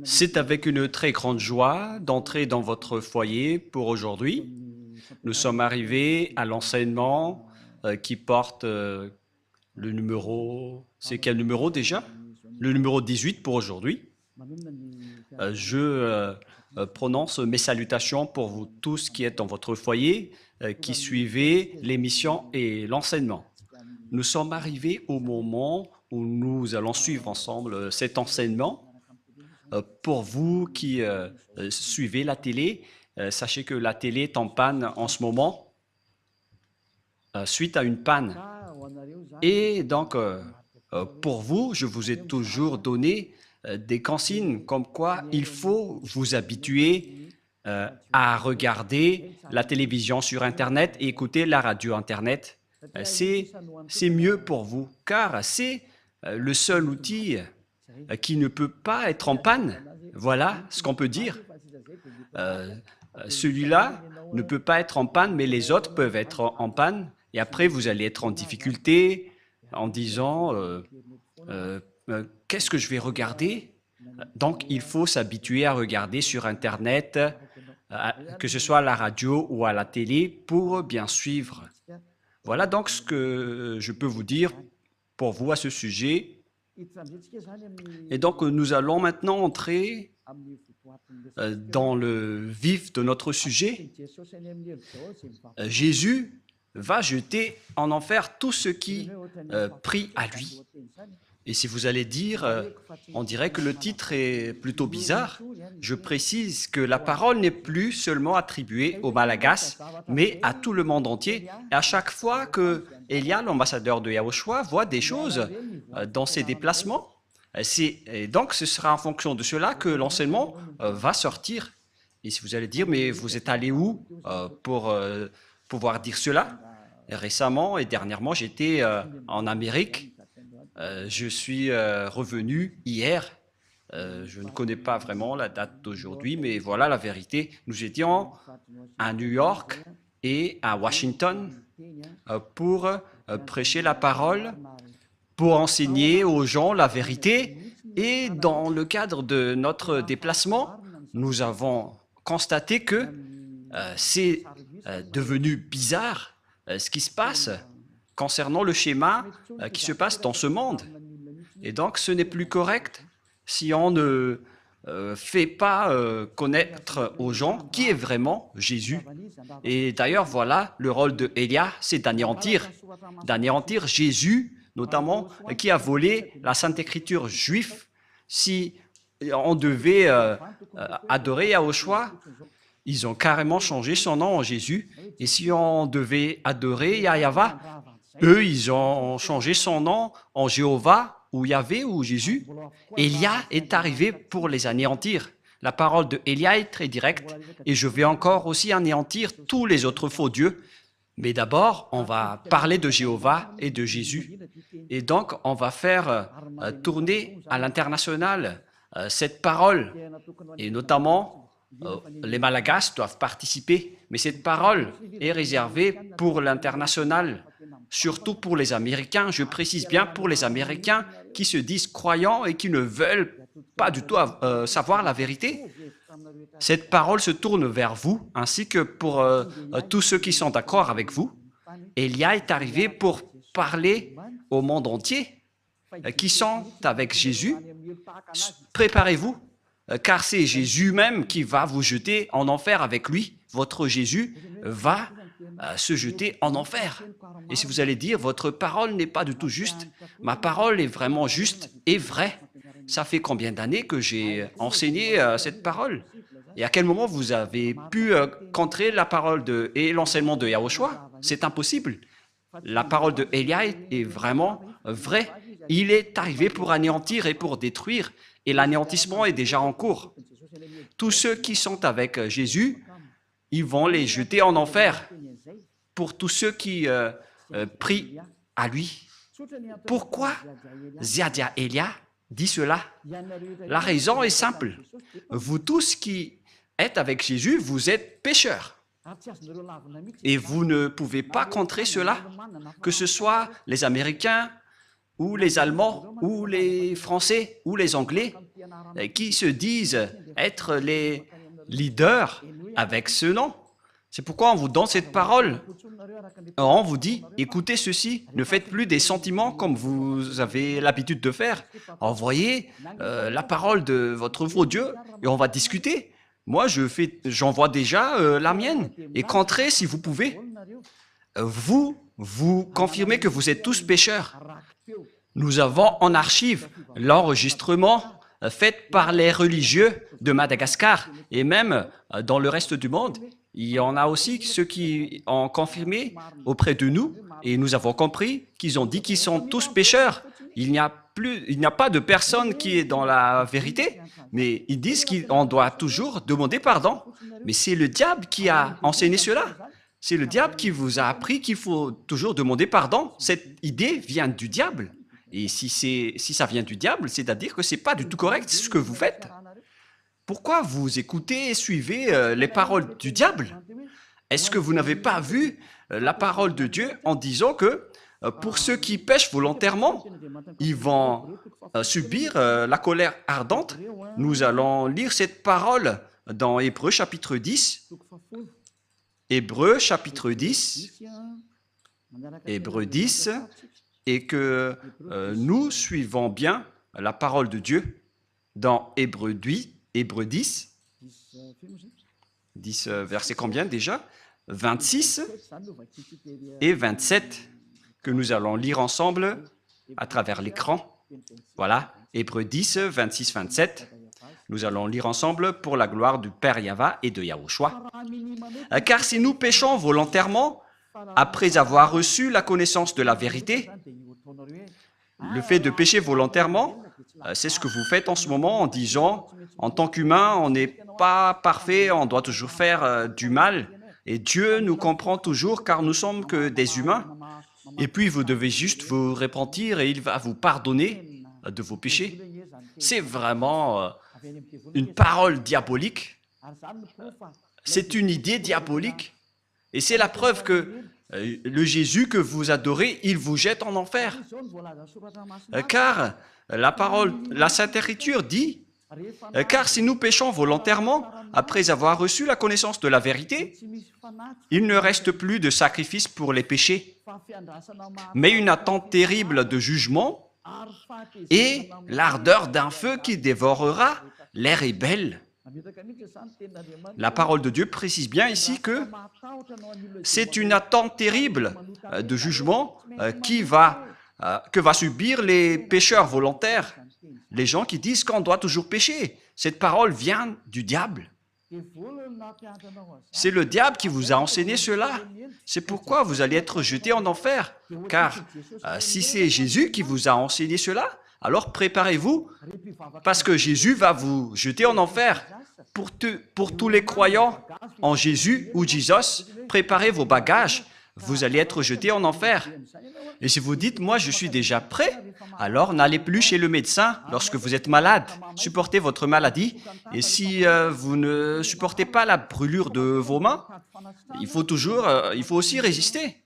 C'est avec une très grande joie d'entrer dans votre foyer pour aujourd'hui. Nous sommes arrivés à l'enseignement qui porte le numéro... C'est quel numéro déjà? Le numéro 18 pour aujourd'hui. Je prononce mes salutations pour vous tous qui êtes dans votre foyer, qui suivez l'émission et l'enseignement. Nous sommes arrivés au moment où nous allons suivre ensemble cet enseignement. Pour vous qui suivez la télé, sachez que la télé est en panne en ce moment, suite à une panne. Et donc, pour vous, je vous ai toujours donné des consignes comme quoi il faut vous habituer à regarder la télévision sur Internet et écouter la radio Internet. C'est mieux pour vous, car c'est le seul outil qui ne peut pas être en panne. Voilà ce qu'on peut dire. Celui-là ne peut pas être en panne, mais les autres peuvent être en panne. Et après, vous allez être en difficulté en disant qu'est-ce que je vais regarder? Donc, il faut s'habituer à regarder sur Internet, que ce soit à la radio ou à la télé, pour bien suivre. Voilà donc ce que je peux vous dire pour vous à ce sujet. Et donc, nous allons maintenant entrer dans le vif de notre sujet. Jésus va jeter en enfer tous ceux qui prient à lui. Et si vous allez dire, on dirait que le titre est plutôt bizarre, je précise que la parole n'est plus seulement attribuée aux Malagasy, mais à tout le monde entier. Et à chaque fois que Elia, l'ambassadeur de Yahushua, voit des choses dans ses déplacements, et donc ce sera en fonction de cela que l'enseignement va sortir. Et si vous allez dire, mais vous êtes allé où pour pouvoir dire cela? Récemment et dernièrement, j'étais en Amérique. Je suis revenu hier. Je ne connais pas vraiment la date d'aujourd'hui, mais voilà la vérité. Nous étions à New York et à Washington pour prêcher la parole, pour enseigner aux gens la vérité. Et dans le cadre de notre déplacement, nous avons constaté que c'est devenu bizarre ce qui se passe concernant le schéma qui se passe dans ce monde. Et donc, ce n'est plus correct si on ne fait pas connaître aux gens qui est vraiment Jésus. Et d'ailleurs, voilà, le rôle de Elia, c'est d'anéantir Jésus, notamment, qui a volé la Sainte Écriture juive. Si on devait adorer Yahushua, ils ont carrément changé son nom en Jésus. Et si on devait adorer Yahva, eux, ils ont changé son nom en Jéhovah, ou Yahvé, ou Jésus. Elia est arrivé pour les anéantir. La parole de Elia est très directe, et je vais encore aussi anéantir tous les autres faux dieux. Mais d'abord, on va parler de Jéhovah et de Jésus. Et donc, on va faire tourner à l'international cette parole, et notamment, les Malagasy doivent participer, mais cette parole est réservée pour l'international, surtout pour les Américains. Je précise bien pour les Américains qui se disent croyants et qui ne veulent pas du tout savoir la vérité. Cette parole se tourne vers vous, ainsi que pour tous ceux qui sont d'accord avec vous. Elia est arrivé pour parler au monde entier, qui sont avec Jésus. Préparez-vous, car c'est Jésus même qui va vous jeter en enfer avec lui. Votre Jésus va se jeter en enfer. Et si vous allez dire, votre parole n'est pas du tout juste, ma parole est vraiment juste et vraie. Ça fait combien d'années que j'ai enseigné cette parole? Et à quel moment vous avez pu contrer la parole et l'enseignement de Yahushua? C'est impossible. La parole de Elia est vraiment vraie. Il est arrivé pour anéantir et pour détruire, et l'anéantissement est déjà en cours. Tous ceux qui sont avec Jésus, ils vont les jeter en enfer. Pour tous ceux qui prient à lui. Pourquoi Ziadia Elia dit cela? La raison est simple. Vous tous qui êtes avec Jésus, vous êtes pécheurs. Et vous ne pouvez pas contrer cela, que ce soit les Américains, ou les Allemands, ou les Français, ou les Anglais. qui se disent être les leaders avec ce nom. C'est pourquoi on vous donne cette parole. On vous dit, écoutez ceci, ne faites plus des sentiments comme vous avez l'habitude de faire. Envoyez la parole de votre faux Dieu et on va discuter. Moi, j'envoie déjà la mienne. Et qu'entrez si vous pouvez. Vous confirmez que vous êtes tous pécheurs. Nous avons en archive l'enregistrement fait par les religieux de Madagascar et même dans le reste du monde. Il y en a aussi ceux qui ont confirmé auprès de nous et nous avons compris qu'ils ont dit qu'ils sont tous pécheurs. Il n'y a pas de personne qui est dans la vérité, mais ils disent qu'on doit toujours demander pardon. Mais c'est le diable qui a enseigné cela. C'est le diable qui vous a appris qu'il faut toujours demander pardon. Cette idée vient du diable. Et si ça vient du diable, c'est-à-dire que ce n'est pas du tout correct ce que vous faites. Pourquoi vous écoutez et suivez les paroles du diable? Est-ce que vous n'avez pas vu la parole de Dieu en disant que pour ceux qui pêchent volontairement, ils vont subir la colère ardente? Nous allons lire cette parole dans Hébreux chapitre 10. Hébreux chapitre 10. Hébreux 10. Et que nous suivons bien la parole de Dieu dans Hébreux 10. Hébreux 10, 10 verset combien déjà? 26 et 27 que nous allons lire ensemble à travers l'écran. Voilà, Hébreux 10, 26, 27. Nous allons lire ensemble pour la gloire du Père Yahva et de Yahushua. Car si nous péchons volontairement, après avoir reçu la connaissance de la vérité, le fait de pécher volontairement, c'est ce que vous faites en ce moment en disant, en tant qu'humain, on n'est pas parfait, on doit toujours faire du mal. Et Dieu nous comprend toujours car nous sommes que des humains. Et puis vous devez juste vous repentir et il va vous pardonner de vos péchés. C'est vraiment une parole diabolique. C'est une idée diabolique. Et c'est la preuve que le Jésus que vous adorez, il vous jette en enfer. Car la Sainte Écriture dit, car si nous péchons volontairement, après avoir reçu la connaissance de la vérité, il ne reste plus de sacrifice pour les péchés, mais une attente terrible de jugement et l'ardeur d'un feu qui dévorera les rebelles. La parole de Dieu précise bien ici que c'est une attente terrible de jugement que va subir les pécheurs volontaires, les gens qui disent qu'on doit toujours pécher. Cette parole vient du diable. C'est le diable qui vous a enseigné cela. C'est pourquoi vous allez être jetés en enfer. Car si c'est Jésus qui vous a enseigné cela, alors préparez-vous, parce que Jésus va vous jeter en enfer. Pour tous les croyants en Jésus ou Jesus, préparez vos bagages. Vous allez être jetés en enfer. Et si vous dites, moi je suis déjà prêt, alors n'allez plus chez le médecin lorsque vous êtes malade. Supportez votre maladie. Et si vous ne supportez pas la brûlure de vos mains, il faut aussi résister.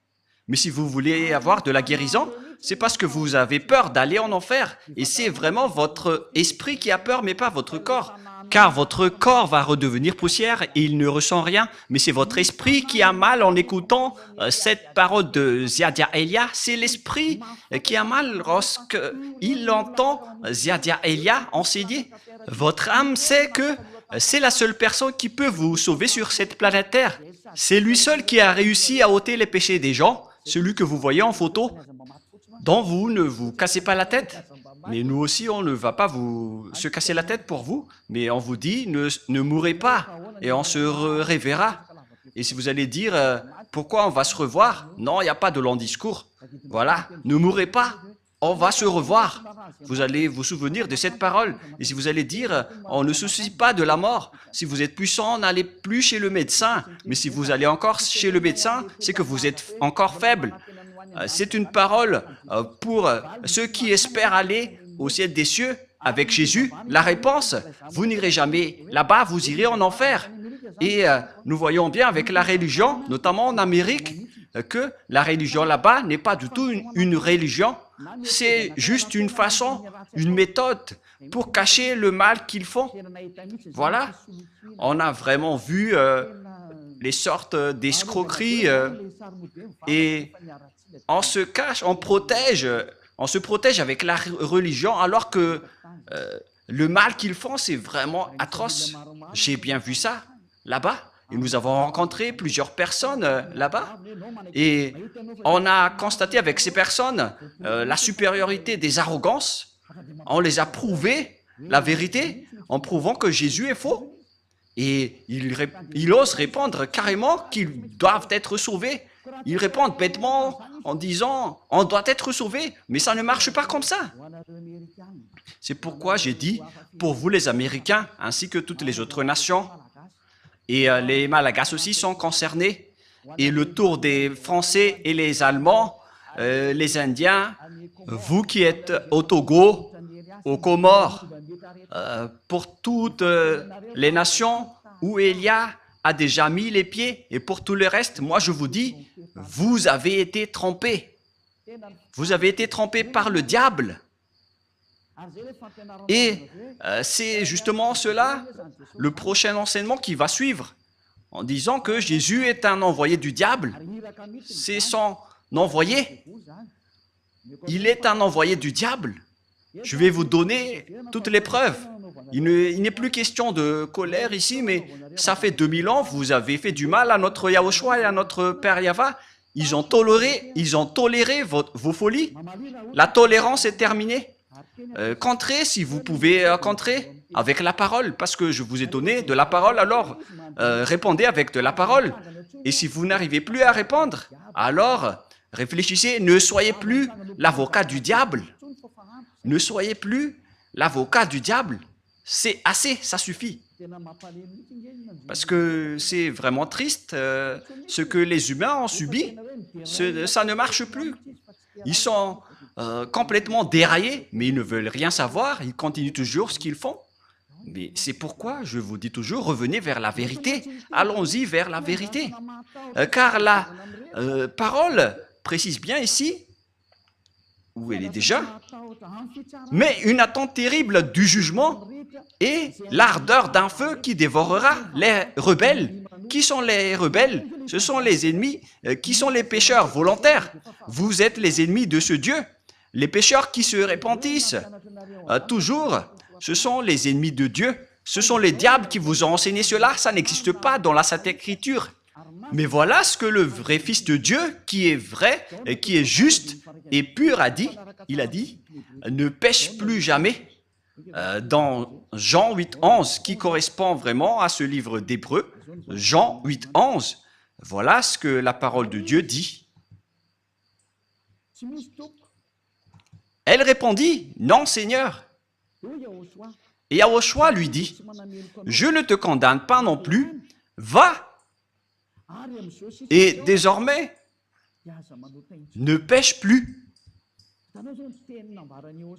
Mais si vous voulez avoir de la guérison, c'est parce que vous avez peur d'aller en enfer. Et c'est vraiment votre esprit qui a peur, mais pas votre corps. Car votre corps va redevenir poussière et il ne ressent rien, mais c'est votre esprit qui a mal en écoutant cette parole de Ziadia Elia. C'est l'esprit qui a mal lorsqu'il entend Ziadia Elia enseigner. Votre âme sait que c'est la seule personne qui peut vous sauver sur cette planète Terre. C'est lui seul qui a réussi à ôter les péchés des gens, celui que vous voyez en photo, dont vous ne vous cassez pas la tête. Mais nous aussi, on ne va pas se casser la tête pour vous, mais on vous dit, ne mourrez pas, et on se reverra. Et si vous allez dire, pourquoi on va se revoir? Non, il n'y a pas de long discours. Voilà, ne mourrez pas, on va se revoir. Vous allez vous souvenir de cette parole. Et si vous allez dire, on ne se soucie pas de la mort. Si vous êtes puissant, n'allez plus chez le médecin. Mais si vous allez encore chez le médecin, c'est que vous êtes encore faible. C'est une parole pour ceux qui espèrent aller au ciel des cieux avec Jésus. La réponse, vous n'irez jamais là-bas, vous irez en enfer. Et nous voyons bien avec la religion, notamment en Amérique, que la religion là-bas n'est pas du tout une religion. C'est juste une façon, une méthode pour cacher le mal qu'ils font. Voilà, on a vraiment vu les sortes d'escroqueries et on se cache, on se protège avec la religion alors que le mal qu'ils font, c'est vraiment atroce. J'ai bien vu ça là-bas. Et nous avons rencontré plusieurs personnes là-bas et on a constaté avec ces personnes la supériorité des arrogances. On les a prouvé la vérité en prouvant que Jésus est faux. Et ils osent répondre carrément qu'ils doivent être sauvés. Ils répondent bêtement en disant « on doit être sauvé », mais ça ne marche pas comme ça. C'est pourquoi j'ai dit, pour vous les Américains, ainsi que toutes les autres nations, et les Malagasy aussi sont concernés, et le tour des Français et les Allemands, les Indiens, vous qui êtes au Togo, aux Comores, pour toutes les nations où Élia a déjà mis les pieds, et pour tout le reste, moi je vous dis, vous avez été trompés. Vous avez été trompés par le diable. Et c'est justement cela, le prochain enseignement qui va suivre, en disant que Jésus est un envoyé du diable. C'est son envoyé. Il est un envoyé du diable. Je vais vous donner toutes les preuves. Il n'est plus question de colère ici, mais ça fait 2000 ans, vous avez fait du mal à notre Yahushua et à notre Père Yahva. Ils ont toléré vos folies. La tolérance est terminée. Contrez si vous pouvez contrer avec la parole, parce que je vous ai donné de la parole, alors répondez avec de la parole. Et si vous n'arrivez plus à répondre, alors réfléchissez, ne soyez plus l'avocat du diable. Ne soyez plus l'avocat du diable. C'est assez, ça suffit. Parce que c'est vraiment triste ce que les humains ont subi. Ça ne marche plus. Ils sont complètement déraillés, mais ils ne veulent rien savoir. Ils continuent toujours ce qu'ils font. Mais c'est pourquoi je vous dis toujours, revenez vers la vérité. Allons-y vers la vérité. Car la parole précise bien ici, où elle est déjà, mais une attente terrible du jugement et l'ardeur d'un feu qui dévorera les rebelles. Qui sont les rebelles? Ce sont les ennemis. Qui sont les pécheurs volontaires? Vous êtes les ennemis de ce Dieu. Les pécheurs qui se repentissent toujours, ce sont les ennemis de Dieu. Ce sont les diables qui vous ont enseigné cela. Ça n'existe pas dans la Sainte Écriture. Mais voilà ce que le vrai Fils de Dieu, qui est vrai, et qui est juste et pur, a dit. Il a dit, ne pêche plus jamais. Dans Jean 8,11, qui correspond vraiment à ce livre d'Hébreux, Jean 8,11, voilà ce que la parole de Dieu dit. Elle répondit, non Seigneur. Et Yahushua lui dit, je ne te condamne pas non plus, va. Et désormais, ne pêche plus.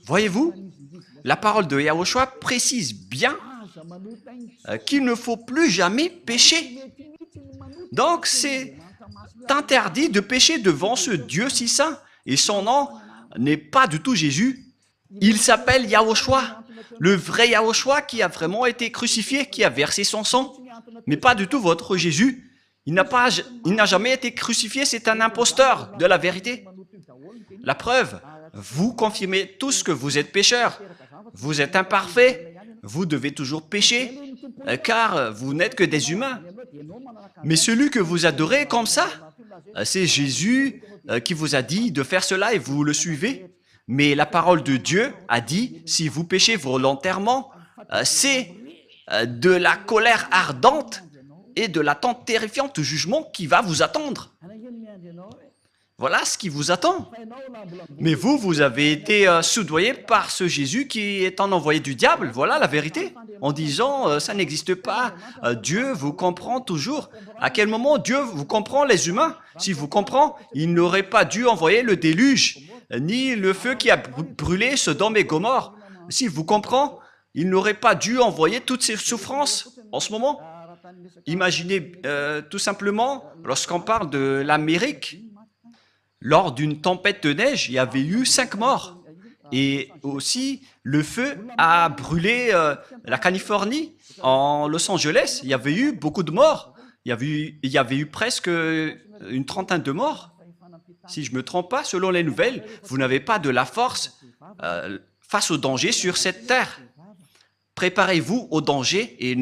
Voyez-vous, la parole de Yahushua précise bien qu'il ne faut plus jamais pécher. Donc, c'est interdit de pécher devant ce Dieu si saint. Et son nom n'est pas du tout Jésus. Il s'appelle Yahushua, le vrai Yahushua qui a vraiment été crucifié, qui a versé son sang, mais pas du tout votre Jésus. Il n'a jamais été crucifié, c'est un imposteur de la vérité. La preuve, vous confirmez tous que vous êtes pécheurs. Vous êtes imparfaits, vous devez toujours pécher, car vous n'êtes que des humains. Mais celui que vous adorez comme ça, c'est Jésus qui vous a dit de faire cela et vous le suivez. Mais la parole de Dieu a dit, si vous péchez volontairement, c'est de la colère ardente et de l'attente terrifiante du jugement qui va vous attendre. Voilà ce qui vous attend. Mais vous avez été soudoyé par ce Jésus qui est un envoyé du diable. Voilà la vérité. En disant, ça n'existe pas. Dieu vous comprend toujours. À quel moment Dieu vous comprend, les humains? S'il vous comprend, il n'aurait pas dû envoyer le déluge, ni le feu qui a brûlé Sodome et Gomorrhe. S'il vous comprend, il n'aurait pas dû envoyer toutes ces souffrances en ce moment. Imaginez tout simplement, lorsqu'on parle de l'Amérique, lors d'une tempête de neige, il y avait eu 5 morts. Et aussi, le feu a brûlé la Californie. En Los Angeles, il y avait eu beaucoup de morts. Il y avait eu presque une trentaine de morts. Si je ne me trompe pas, selon les nouvelles, vous n'avez pas de la force face au danger sur cette terre. Préparez-vous au danger et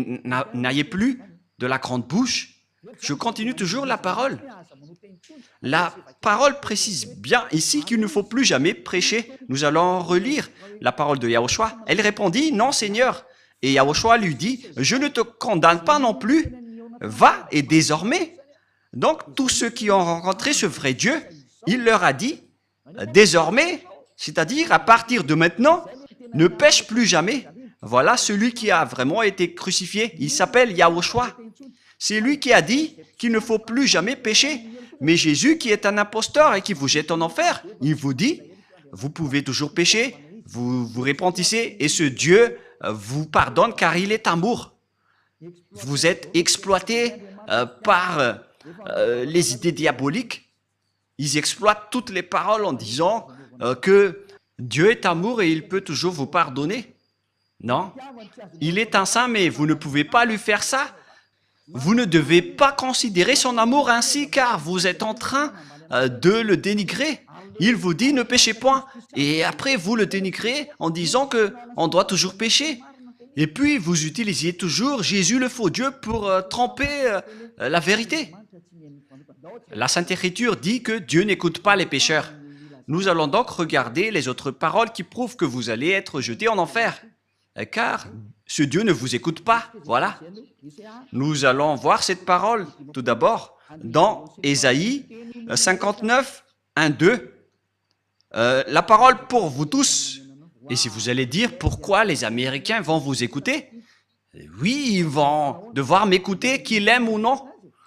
n'ayez plus de la grande bouche. Je continue toujours la parole. La parole précise bien ici qu'il ne faut plus jamais prêcher. Nous allons relire la parole de Yahushua. Elle répondit, « Non, Seigneur. » Et Yahushua lui dit, « Je ne te condamne pas non plus. Va et désormais. » Donc, tous ceux qui ont rencontré ce vrai Dieu, il leur a dit, « Désormais, c'est-à-dire à partir de maintenant, ne pêche plus jamais. » Voilà celui qui a vraiment été crucifié. Il s'appelle Yahushua. C'est lui qui a dit qu'il ne faut plus jamais pécher. Mais Jésus, qui est un imposteur et qui vous jette en enfer, il vous dit, vous pouvez toujours pécher, vous vous repentissez et ce Dieu vous pardonne car il est amour. Vous êtes exploité par les idées diaboliques. Ils exploitent toutes les paroles en disant que Dieu est amour et il peut toujours vous pardonner. Non, il est un saint, mais vous ne pouvez pas lui faire ça. Vous ne devez pas considérer son amour ainsi, car vous êtes en train de le dénigrer. Il vous dit ne péchez point, et après vous le dénigrez en disant qu'on doit toujours pécher. Et puis vous utilisiez toujours Jésus le faux Dieu pour tromper la vérité. La Sainte Écriture dit que Dieu n'écoute pas les pécheurs. Nous allons donc regarder les autres paroles qui prouvent que vous allez être jetés en enfer. Car ce Dieu ne vous écoute pas. Voilà. Nous allons voir cette parole tout d'abord dans Ésaïe 59, 1, 2. La parole pour vous tous. Et si vous allez dire pourquoi les Américains vont vous écouter, oui, ils vont devoir m'écouter, qu'ils aiment ou non.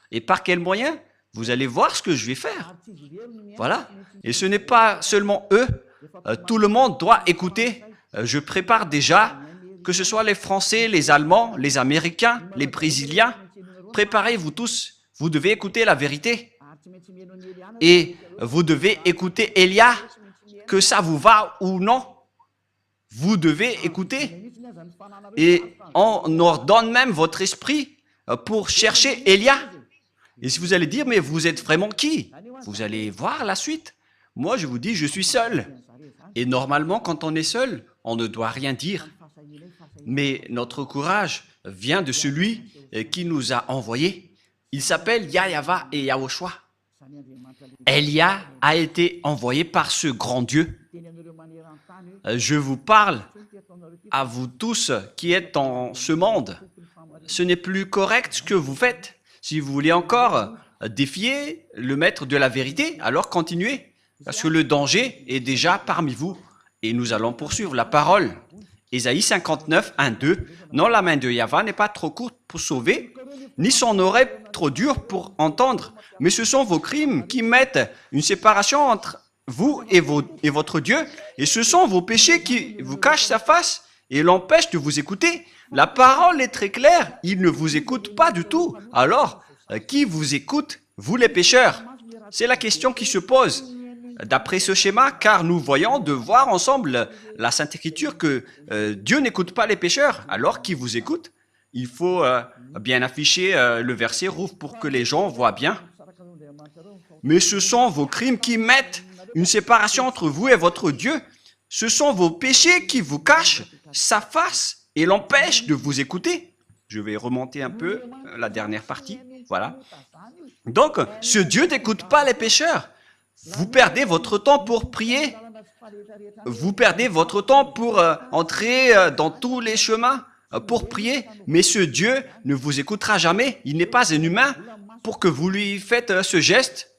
Et par quel moyen? Vous allez voir ce que je vais faire. Voilà. Et ce n'est pas seulement eux. Tout le monde doit écouter. Je prépare déjà, que ce soit les Français, les Allemands, les Américains, les Brésiliens, préparez-vous tous. Vous devez écouter la vérité. Et vous devez écouter Élia, que ça vous va ou non. Vous devez écouter. Et on ordonne même votre esprit pour chercher Élia. Et si vous allez dire, mais vous êtes vraiment qui? Vous allez voir la suite. Moi, je vous dis, je suis seul. Et normalement, quand on est seul, on ne doit rien dire. Mais notre courage vient de celui qui nous a envoyés. Il s'appelle Yahava et Yahushua. Élia a été envoyé par ce grand Dieu. Je vous parle à vous tous qui êtes dans ce monde. Ce n'est plus correct ce que vous faites. Si vous voulez encore défier le maître de la vérité, alors continuez, parce que le danger est déjà parmi vous. Et nous allons poursuivre la parole. Ésaïe 59, 1, 2. Non, la main de Yahva n'est pas trop courte pour sauver, ni son oreille trop dure pour entendre, mais ce sont vos crimes qui mettent une séparation entre vous et votre Dieu, et ce sont vos péchés qui vous cachent sa face et l'empêchent de vous écouter. La parole est très claire, il ne vous écoute pas du tout. Alors, qui vous écoute, vous les pécheurs? C'est la question qui se pose. D'après ce schéma, car nous voyons de voir ensemble la Sainte Écriture que Dieu n'écoute pas les pécheurs. Alors, qui vous écoute? Il faut bien afficher le verset rouge pour que les gens voient bien. Mais ce sont vos crimes qui mettent une séparation entre vous et votre Dieu. Ce sont vos péchés qui vous cachent sa face et l'empêchent de vous écouter. Je vais remonter un peu la dernière partie. Voilà. Donc, ce Dieu n'écoute pas les pécheurs. Vous perdez votre temps pour prier. Vous perdez votre temps pour entrer dans tous les chemins pour prier. Mais ce Dieu ne vous écoutera jamais. Il n'est pas un humain pour que vous lui faites ce geste.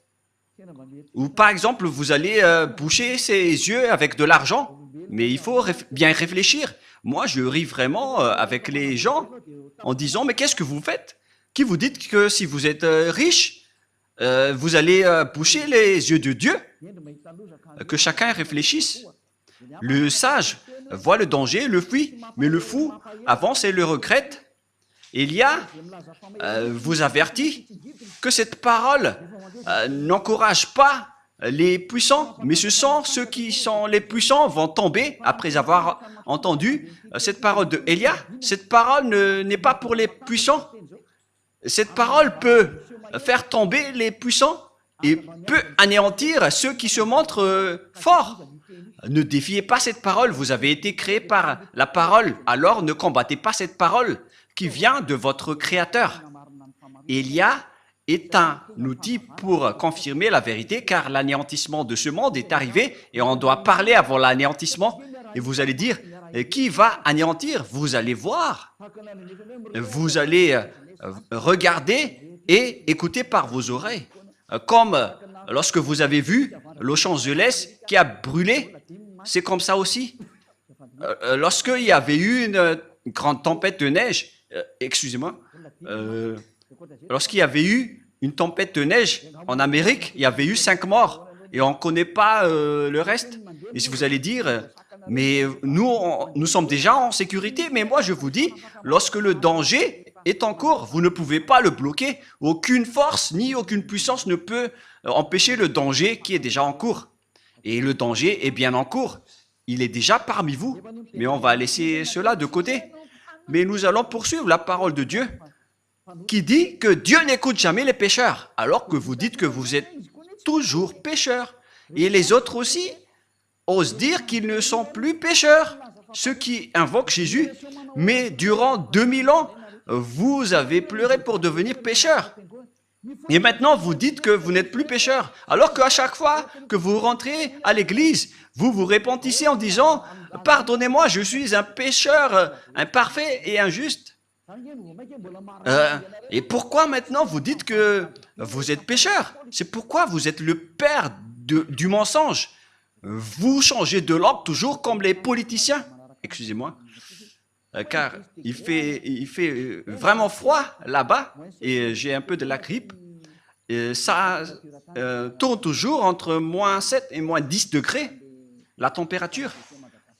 Ou par exemple, vous allez boucher ses yeux avec de l'argent. Mais il faut bien réfléchir. Moi, je ris vraiment avec les gens en disant, mais qu'est-ce que vous faites? Qui vous dites que si vous êtes riche, vous allez boucher les yeux de Dieu? Que chacun réfléchisse. Le sage voit le danger, le fuit, mais le fou avance et le regrette. Élia vous avertit que cette parole n'encourage pas les puissants, mais ce sont ceux qui sont les puissants vont tomber après avoir entendu cette parole de Élia. Cette parole n'est pas pour les puissants. Cette parole peut faire tomber les puissants et peut anéantir ceux qui se montrent forts. Ne défiez pas cette parole, vous avez été créé par la parole, alors ne combattez pas cette parole qui vient de votre Créateur. Élia est un outil pour confirmer la vérité, car l'anéantissement de ce monde est arrivé et on doit parler avant l'anéantissement. Et vous allez dire, qui va anéantir? Vous allez voir. Vous allez regarder et écouter par vos oreilles. Comme lorsque vous avez vu Los Angeles qui a brûlé, c'est comme ça aussi. Lorsqu'il y avait eu une grande tempête de neige, excusez-moi, lorsqu'il y avait eu une tempête de neige en Amérique, il y avait eu 5 morts et on ne connaît pas le reste. Et si vous allez dire, mais nous sommes déjà en sécurité, mais moi je vous dis, lorsque le danger est en cours, vous ne pouvez pas le bloquer. Aucune force ni aucune puissance ne peut empêcher le danger qui est déjà en cours. Et le danger est bien en cours. Il est déjà parmi vous, mais on va laisser cela de côté. Mais nous allons poursuivre la parole de Dieu qui dit que Dieu n'écoute jamais les pécheurs, alors que vous dites que vous êtes toujours pécheurs. Et les autres aussi osent dire qu'ils ne sont plus pécheurs, ceux qui invoquent Jésus. Mais durant 2000 ans, vous avez pleuré pour devenir pécheurs. Et maintenant, vous dites que vous n'êtes plus pécheur, alors qu'à chaque fois que vous rentrez à l'église, vous vous repentissez en disant « Pardonnez-moi, je suis un pécheur imparfait et injuste. » Et pourquoi maintenant vous dites que vous êtes pécheur? C'est pourquoi vous êtes le père du mensonge. Vous changez de langue toujours comme les politiciens. Excusez-moi. Car il fait vraiment froid là-bas et j'ai un peu de la grippe. Et ça tourne toujours entre moins 7 et moins 10 degrés, la température.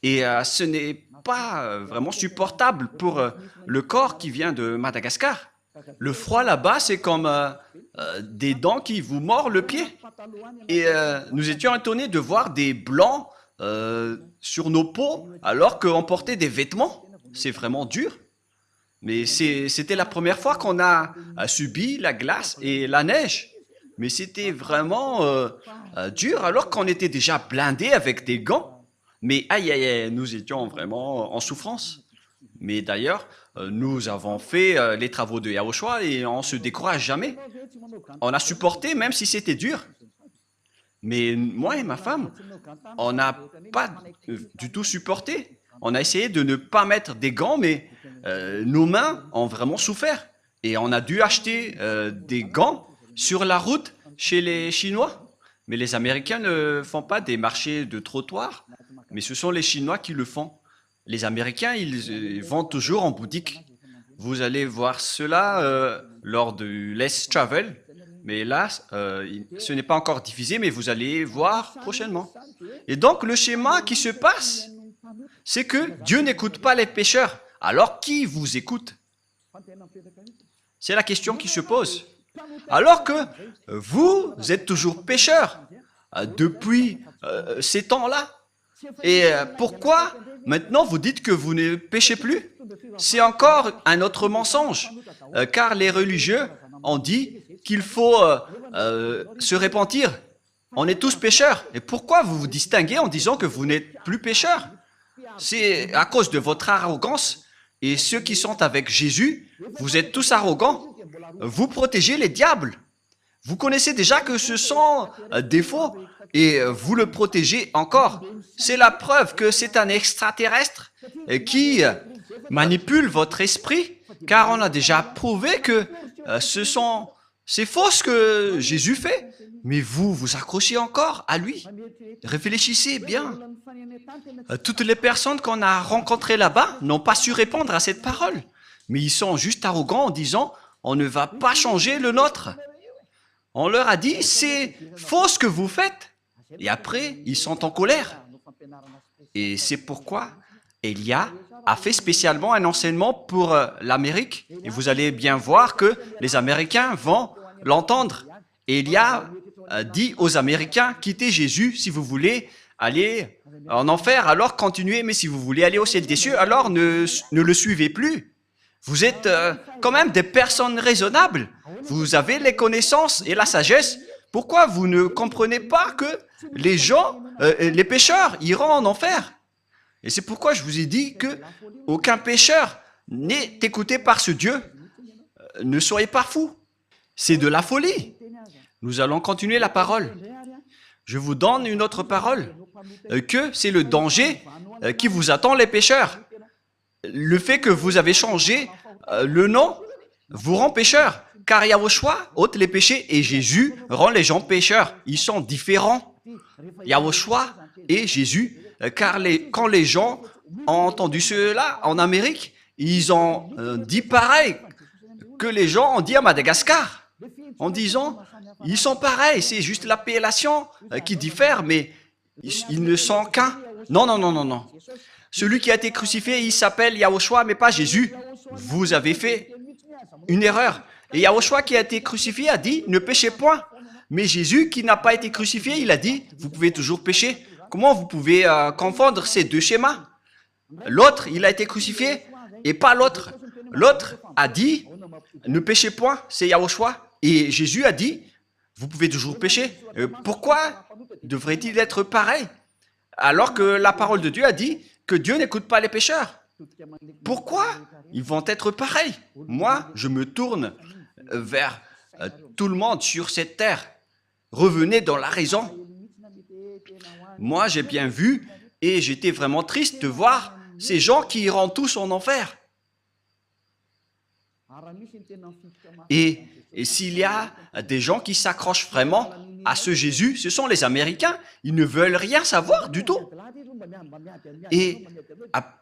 Et ce n'est pas vraiment supportable pour le corps qui vient de Madagascar. Le froid là-bas, c'est comme des dents qui vous mordent le pied. Et nous étions étonnés de voir des blancs sur nos peaux alors qu'on portait des vêtements. C'est vraiment dur. Mais c'était la première fois qu'on a subi la glace et la neige. Mais c'était vraiment dur alors qu'on était déjà blindés avec des gants. Mais aïe, aïe, aïe, nous étions vraiment en souffrance. Mais d'ailleurs, nous avons fait les travaux de Yahushua et on ne se décourage jamais. On a supporté même si c'était dur. Mais moi et ma femme, on n'a pas du tout supporté. On a essayé de ne pas mettre des gants, mais nos mains ont vraiment souffert. Et on a dû acheter des gants sur la route chez les Chinois. Mais les Américains ne font pas des marchés de trottoirs, mais ce sont les Chinois qui le font. Les Américains, ils vont toujours en boutique. Vous allez voir cela lors du Let's Travel. Mais là, ce n'est pas encore diffusé, mais vous allez voir prochainement. Et donc, le schéma qui se passe, c'est que Dieu n'écoute pas les pécheurs. Alors, qui vous écoute? C'est la question qui se pose. Alors que vous êtes toujours pécheurs depuis ces temps-là. Et pourquoi maintenant vous dites que vous ne péchez plus? C'est encore un autre mensonge, car les religieux ont dit qu'il faut se repentir. On est tous pécheurs. Et pourquoi vous vous distinguez en disant que vous n'êtes plus pécheurs? C'est à cause de votre arrogance. Et ceux qui sont avec Jésus, vous êtes tous arrogants. Vous protégez les diables. Vous connaissez déjà que ce sont des faux et vous le protégez encore. C'est la preuve que c'est un extraterrestre qui manipule votre esprit, car on a déjà prouvé que c'est faux ce que Jésus fait. Mais vous vous accrochez encore à lui. Réfléchissez bien. Toutes les personnes qu'on a rencontrées là-bas n'ont pas su répondre à cette parole. Mais ils sont juste arrogants en disant « on ne va pas changer le nôtre ». On leur a dit « c'est faux ce que vous faites ». Et après, ils sont en colère. Et c'est pourquoi Élia a fait spécialement un enseignement pour l'Amérique. Et vous allez bien voir que les Américains vont l'entendre. Élia dit aux Américains, quittez Jésus si vous voulez aller en enfer, alors continuez, mais si vous voulez aller au ciel des cieux, alors ne le suivez plus. Vous êtes quand même des personnes raisonnables. Vous avez les connaissances et la sagesse. Pourquoi vous ne comprenez pas que les gens, les pécheurs, iront en enfer? Et c'est pourquoi je vous ai dit que aucun pécheur n'est écouté par ce Dieu. Ne soyez pas fous. C'est de la folie. Nous allons continuer la parole. Je vous donne une autre parole, que c'est le danger qui vous attend les pécheurs. Le fait que vous avez changé le nom vous rend pécheur, car Yahushua ôte les péchés et Jésus rend les gens pécheurs. Ils sont différents. Yahushua et Jésus, car quand les gens ont entendu cela en Amérique, ils ont dit pareil que les gens ont dit à Madagascar, en disant, ils sont pareils, c'est juste l'appellation qui diffère, mais ils ne sont qu'un. Non, non, non, non, non. Celui qui a été crucifié, il s'appelle Yahushua, mais pas Jésus. Vous avez fait une erreur. Et Yahushua qui a été crucifié a dit, ne péchez point. Mais Jésus qui n'a pas été crucifié, il a dit, vous pouvez toujours pécher. Comment vous pouvez confondre ces deux schémas? L'autre, il a été crucifié et pas l'autre. L'autre a dit, ne péchez point, c'est Yahushua. Et Jésus a dit, vous pouvez toujours pécher. Pourquoi devrait-il être pareil? Alors que la parole de Dieu a dit que Dieu n'écoute pas les pécheurs. Pourquoi ils vont être pareils? Moi, je me tourne vers tout le monde sur cette terre. Revenez dans la raison. Moi, j'ai bien vu et j'étais vraiment triste de voir ces gens qui iront tous en enfer. Et s'il y a des gens qui s'accrochent vraiment à ce Jésus, ce sont les Américains. Ils ne veulent rien savoir du tout. Et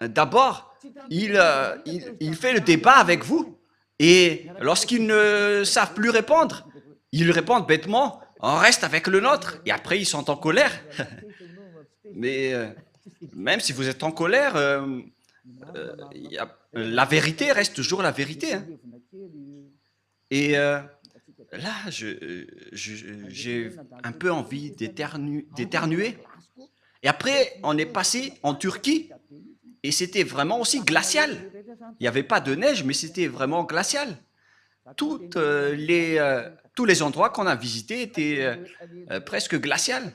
d'abord, il fait le débat avec vous. Et lorsqu'ils ne savent plus répondre, ils répondent bêtement, on reste avec le nôtre. Et après, ils sont en colère. Mais même si vous êtes en colère, la vérité reste toujours la vérité. Hein. Et là, j'ai un peu envie d'éternuer. Et après, on est passé en Turquie et c'était vraiment aussi glacial. Il n'y avait pas de neige, mais c'était vraiment glacial. Tous les endroits qu'on a visités étaient presque glaciales.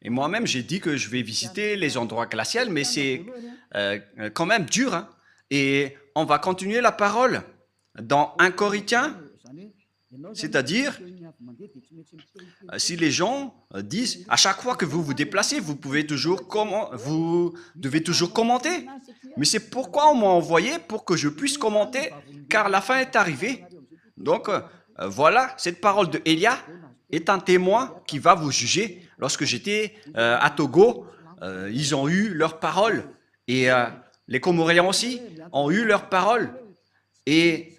Et moi-même, j'ai dit que je vais visiter les endroits glaciaux, mais c'est quand même dur. Hein. Et on va continuer la parole dans 1 Corinthiens, c'est-à-dire, si les gens disent, à chaque fois que vous vous déplacez, vous devez toujours commenter. Mais c'est pourquoi on m'a envoyé pour que je puisse commenter, car la fin est arrivée. Donc, voilà, cette parole de Elia est un témoin qui va vous juger. Lorsque j'étais à Togo, ils ont eu leur parole. Et les Comoriens aussi ont eu leur parole. Et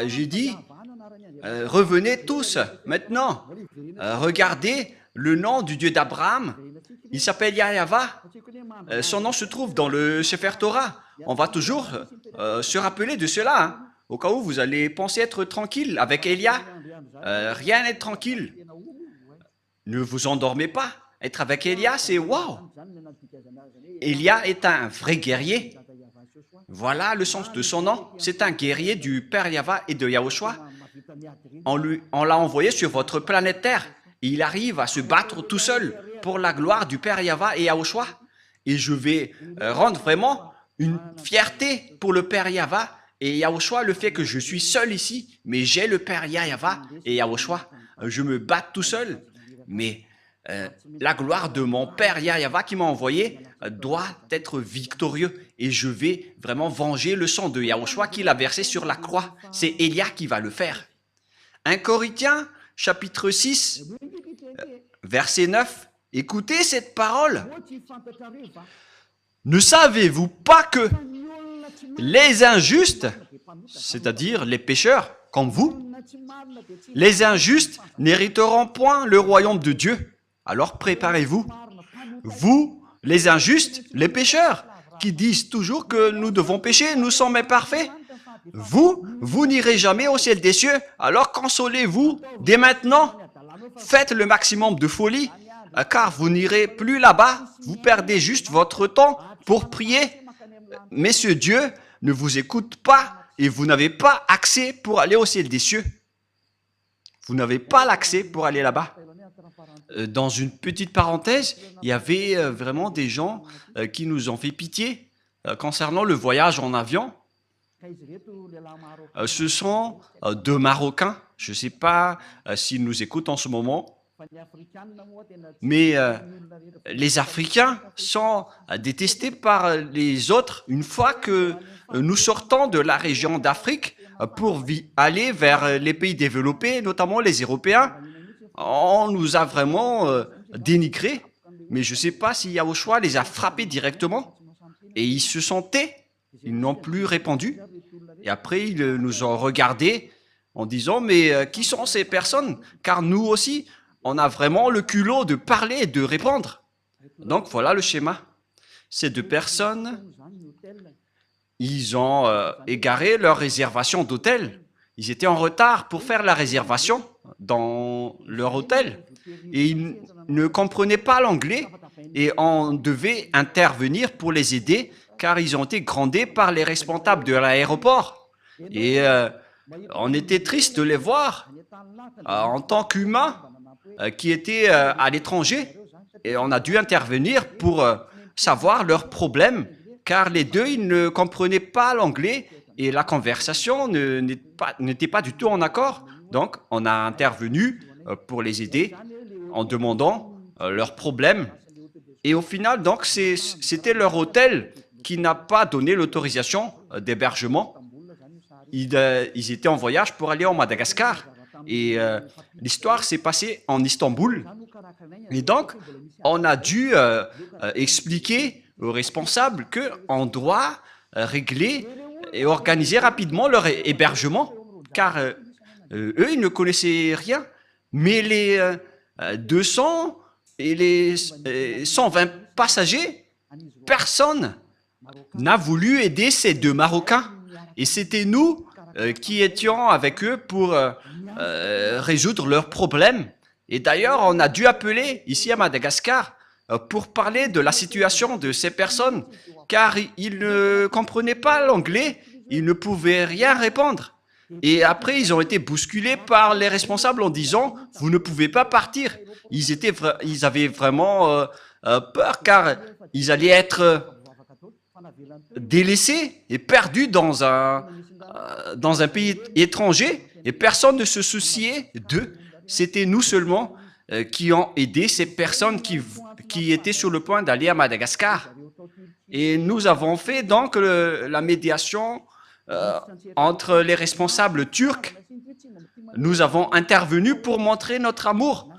j'ai dit, revenez tous maintenant. Regardez le nom du Dieu d'Abraham. Il s'appelle Yahva. Son nom se trouve dans le Sefer Torah. On va toujours se rappeler de cela. Hein. Au cas où vous allez penser être tranquille avec Elia, rien n'est tranquille. Ne vous endormez pas. Être avec Elia, c'est waouh. Elia est un vrai guerrier. Voilà le sens de son nom. C'est un guerrier du Père Yahva et de Yahushua. On l'a envoyé sur votre planète Terre. Et il arrive à se battre tout seul pour la gloire du Père Yahva et Yahushua. Et je vais rendre vraiment une fierté pour le Père Yahva et Yahushua, le fait que je suis seul ici, mais j'ai le Père Yahva et Yahushua. Je me bats tout seul, mais la gloire de mon Père Yahva qui m'a envoyé doit être victorieux. Et je vais vraiment venger le sang de Yahushua qu'il a versé sur la croix. C'est Elia qui va le faire. 1 Corinthiens, chapitre 6, verset 9. Écoutez cette parole. Ne savez-vous pas que les injustes, c'est-à-dire les pécheurs comme vous, les injustes n'hériteront point le royaume de Dieu. Alors préparez-vous. Vous, les injustes, les pécheurs, qui disent toujours que nous devons pécher, nous sommes imparfaits. Vous n'irez jamais au ciel des cieux, alors consolez-vous dès maintenant. faites le maximum de folie, car vous n'irez plus là-bas, vous perdez juste votre temps pour prier. Mais ce Dieu ne vous écoute pas et vous n'avez pas accès pour aller au ciel des cieux. Vous n'avez pas l'accès pour aller là-bas. Dans une petite parenthèse, il y avait vraiment des gens qui nous ont fait pitié concernant le voyage en avion. Ce sont deux Marocains. Je ne sais pas s'ils nous écoutent en ce moment, mais les Africains sont détestés par les autres une fois que nous sortons de la région d'Afrique pour aller vers les pays développés, notamment les Européens. On nous a vraiment dénigrés, mais je ne sais pas si Yahushua les a frappés directement et ils se sont tais, ils n'ont plus répondu. Et après, ils nous ont regardés en disant « Mais qui sont ces personnes ?» Car nous aussi, on a vraiment le culot de parler et de répondre. Donc voilà le schéma. Ces deux personnes, ils ont égaré leur réservation d'hôtel. Ils étaient en retard pour faire la réservation dans leur hôtel. Et ils ne comprenaient pas l'anglais et on devait intervenir pour les aider car ils ont été grondés par les responsables de l'aéroport. Et on était triste de les voir en tant qu'humains qui étaient à l'étranger. Et on a dû intervenir pour savoir leurs problèmes car les deux, ils ne comprenaient pas l'anglais et la conversation n'était pas du tout en accord. Donc, on a intervenu pour les aider en demandant leurs problèmes. Et au final, donc, c'était leur hôtel qui n'a pas donné l'autorisation d'hébergement. Ils étaient en voyage pour aller en Madagascar. Et l'histoire s'est passée en Istanbul. Et donc, on a dû expliquer aux responsables qu'on doit régler et organiser rapidement leur hébergement, car eux, ils ne connaissaient rien. Mais les 200 et les 120 passagers, personne n'a voulu aider ces deux Marocains. Et c'était nous qui étions avec eux pour résoudre leurs problèmes. Et d'ailleurs, on a dû appeler ici à Madagascar pour parler de la situation de ces personnes, car ils ne comprenaient pas l'anglais, ils ne pouvaient rien répondre. Et après, ils ont été bousculés par les responsables en disant « Vous ne pouvez pas partir ». Ils avaient vraiment peur, car ils allaient être délaissés et perdus dans un pays étranger, et personne ne se souciait d'eux. C'était nous seulement qui ont aidé ces personnes qui étaient sur le point d'aller à Madagascar. Et nous avons fait donc la médiation entre les responsables turcs. Nous avons intervenu pour montrer notre amour.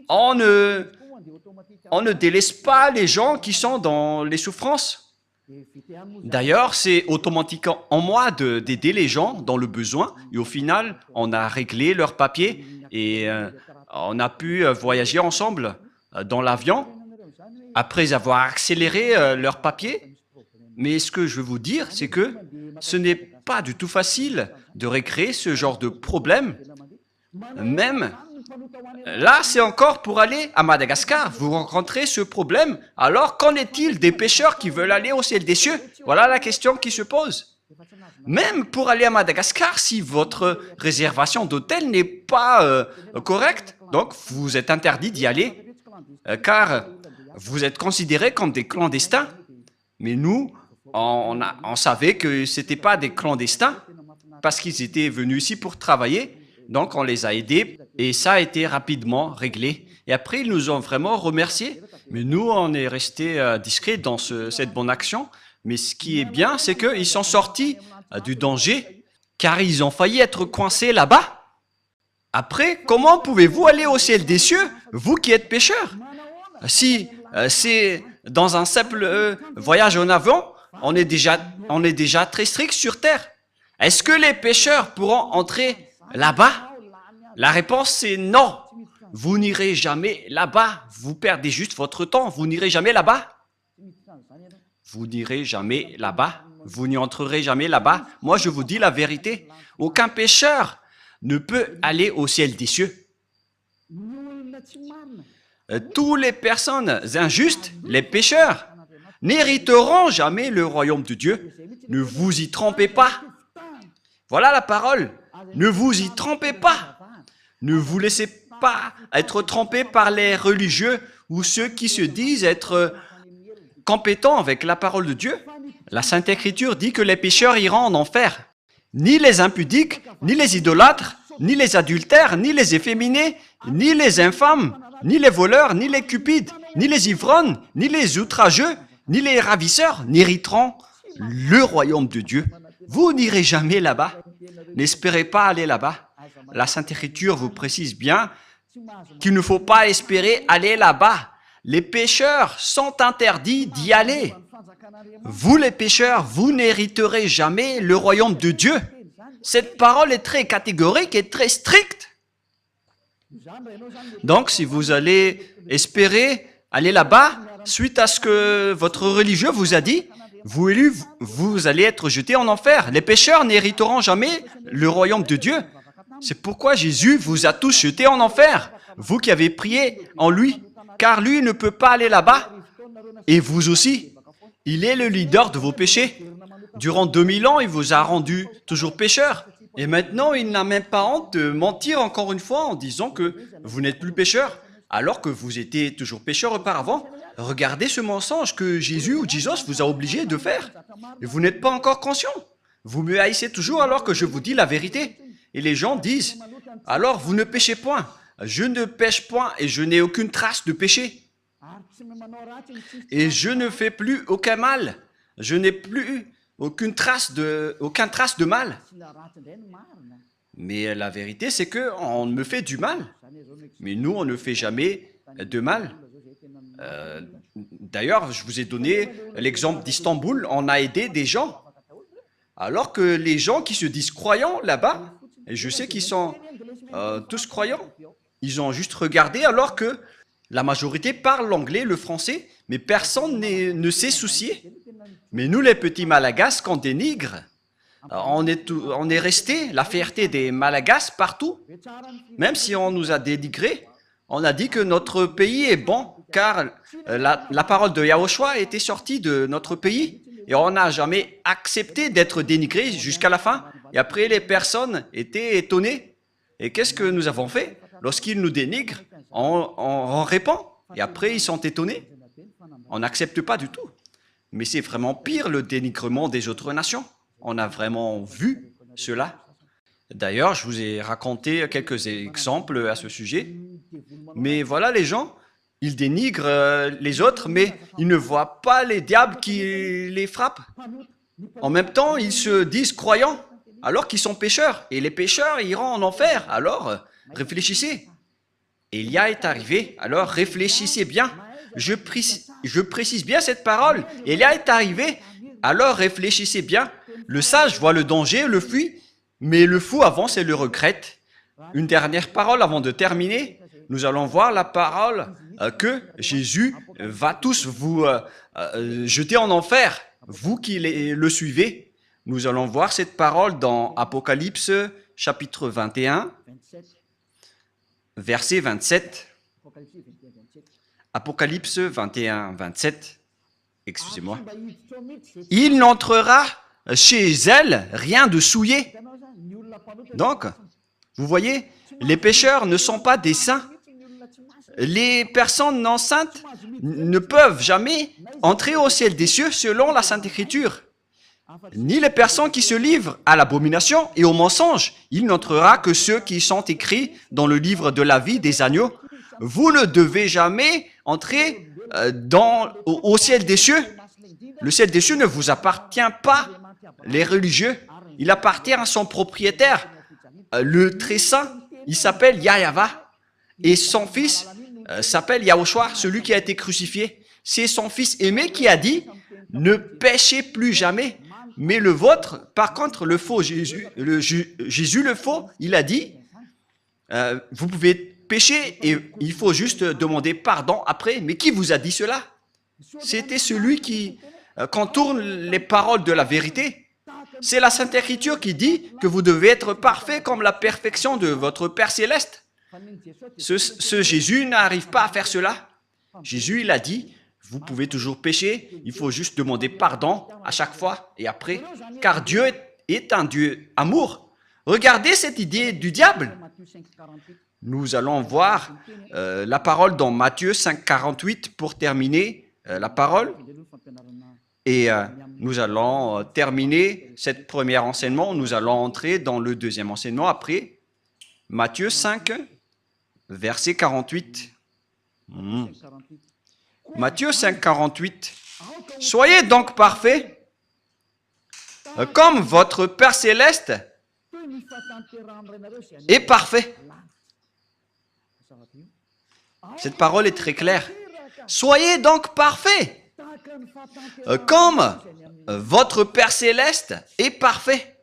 On ne délaisse pas les gens qui sont dans les souffrances. D'ailleurs, c'est automatique en moi d'aider les gens dans le besoin. Et au final, on a réglé leurs papiers et on a pu voyager ensemble dans l'avion après avoir accéléré leurs papiers. Mais ce que je veux vous dire, c'est que ce n'est pas du tout facile de recréer ce genre de problème. Même là, c'est encore pour aller à Madagascar. Vous rencontrez ce problème. Alors, qu'en est-il des pêcheurs qui veulent aller au ciel des cieux? Voilà la question qui se pose. Même pour aller à Madagascar, si votre réservation d'hôtel n'est pas correcte, donc vous êtes interdit d'y aller, car vous êtes considérés comme des clandestins. Mais nous, on savait que ce n'étaient pas des clandestins, parce qu'ils étaient venus ici pour travailler. Donc, on les a aidés et ça a été rapidement réglé. Et après, ils nous ont vraiment remerciés. Mais nous, on est restés discrets dans cette bonne action. Mais ce qui est bien, c'est qu'ils sont sortis du danger, car ils ont failli être coincés là-bas. Après, comment pouvez-vous aller au ciel des cieux, vous qui êtes pécheurs? Si c'est dans un simple voyage en avion, on est déjà très strict sur terre. Est-ce que les pécheurs pourront entrer là-bas? La réponse c'est non. Vous n'irez jamais là-bas. Vous perdez juste votre temps. Vous n'irez jamais là-bas. Vous n'irez jamais là-bas. Vous n'y entrerez jamais là-bas. Moi, je vous dis la vérité. Aucun pécheur ne peut aller au ciel des cieux. Toutes les personnes injustes, les pécheurs, n'hériteront jamais le royaume de Dieu. Ne vous y trompez pas. Voilà la parole. Ne vous y trompez pas. Ne vous laissez pas être trompés par les religieux ou ceux qui se disent être compétents avec la parole de Dieu. La Sainte Écriture dit que les pécheurs iront en enfer. Ni les impudiques, ni les idolâtres, ni les adultères, ni les efféminés, ni les infâmes, ni les voleurs, ni les cupides, ni les ivrognes, ni les outrageux, ni les ravisseurs n'hériteront le royaume de Dieu. Vous n'irez jamais là-bas. N'espérez pas aller là-bas. La Sainte Écriture vous précise bien qu'il ne faut pas espérer aller là-bas. Les pécheurs sont interdits d'y aller. Vous les pécheurs, vous n'hériterez jamais le royaume de Dieu. Cette parole est très catégorique et très stricte. Donc, si vous allez espérer aller là-bas, suite à ce que votre religieux vous a dit, vous allez être jeté en enfer. Les pécheurs n'hériteront jamais le royaume de Dieu. C'est pourquoi Jésus vous a tous jetés en enfer, vous qui avez prié en lui, car lui ne peut pas aller là-bas, et vous aussi. Il est le leader de vos péchés. Durant 2000 ans, il vous a rendu toujours pécheur. Et maintenant, il n'a même pas honte de mentir encore une fois en disant que vous n'êtes plus pécheur, alors que vous étiez toujours pécheur auparavant. Regardez ce mensonge que Jésus ou Jesus vous a obligé de faire. Et vous n'êtes pas encore conscient. Vous me haïssez toujours alors que je vous dis la vérité. Et les gens disent, alors vous ne péchez point. Je ne pêche point et je n'ai aucune trace de péché. Et je ne fais plus aucun mal. Je n'ai plus aucune trace de mal. Mais la vérité, c'est qu'on me fait du mal. Mais nous, on ne fait jamais de mal. D'ailleurs, je vous ai donné l'exemple d'Istanbul. On a aidé des gens. Alors que les gens qui se disent croyants là-bas, et je sais qu'ils sont tous croyants, ils ont juste regardé alors que la majorité parle l'anglais, le français, mais personne ne s'est soucié. Mais nous, les petits Malagasy, qu'on dénigre, on est resté la fierté des Malagasy partout. Même si on nous a dénigrés, on a dit que notre pays est bon, car la parole de Yahushua était sortie de notre pays. Et on n'a jamais accepté d'être dénigré jusqu'à la fin. Et après, les personnes étaient étonnées. Et qu'est-ce que nous avons fait? Lorsqu'ils nous dénigrent, on répond. Et après, ils sont étonnés. On n'accepte pas du tout. Mais c'est vraiment pire le dénigrement des autres nations. On a vraiment vu cela. D'ailleurs, je vous ai raconté quelques exemples à ce sujet. Mais voilà, les gens, ils dénigrent les autres, mais ils ne voient pas les diables qui les frappent. En même temps, ils se disent croyants, alors qu'ils sont pécheurs. Et les pécheurs iront en enfer. Alors, réfléchissez. Élia est arrivé, alors réfléchissez bien. Je précise bien cette parole. Élia est arrivé, alors réfléchissez bien. Le sage voit le danger, le fuit, mais le fou avance et le regrette. Une dernière parole avant de terminer. Nous allons voir la parole que Jésus va tous vous jeter en enfer, vous qui le suivez. Nous allons voir cette parole dans Apocalypse chapitre 21, verset 27. Apocalypse 21, 27. Excusez-moi. Il n'entrera chez elle rien de souillé. Donc, vous voyez, les pécheurs ne sont pas des saints. Les personnes non saintes ne peuvent jamais entrer au ciel des cieux selon la Sainte Écriture. Ni les personnes qui se livrent à l'abomination et au mensonge. Il n'entrera que ceux qui sont écrits dans le livre de la vie des agneaux. Vous ne devez jamais entrer au ciel des cieux. Le ciel des cieux ne vous appartient pas, les religieux. Il appartient à son propriétaire, le très saint. Il s'appelle Yahava. Et son fils s'appelle Yahushua, celui qui a été crucifié. C'est son fils aimé qui a dit « Ne péchez plus jamais ». Mais le vôtre, par contre, le faux Jésus, Jésus le faux, il a dit vous pouvez pécher et il faut juste demander pardon après. Mais qui vous a dit cela? C'était celui qui contourne les paroles de la vérité. C'est la Sainte Écriture qui dit que vous devez être parfait comme la perfection de votre Père Céleste. Ce Jésus n'arrive pas à faire cela. Jésus, il a dit, vous pouvez toujours pécher, il faut juste demander pardon à chaque fois et après, car Dieu est un Dieu amour. Regardez cette idée du diable. Nous allons voir la parole dans Matthieu 5, 48 pour terminer la parole. Et nous allons terminer cette première enseignement. Nous allons entrer dans le deuxième enseignement après. Matthieu 5, verset 48. Matthieu 5, 48. Soyez donc parfaits, comme votre Père céleste est parfait. Cette parole est très claire. Soyez donc parfaits, comme votre Père céleste est parfait.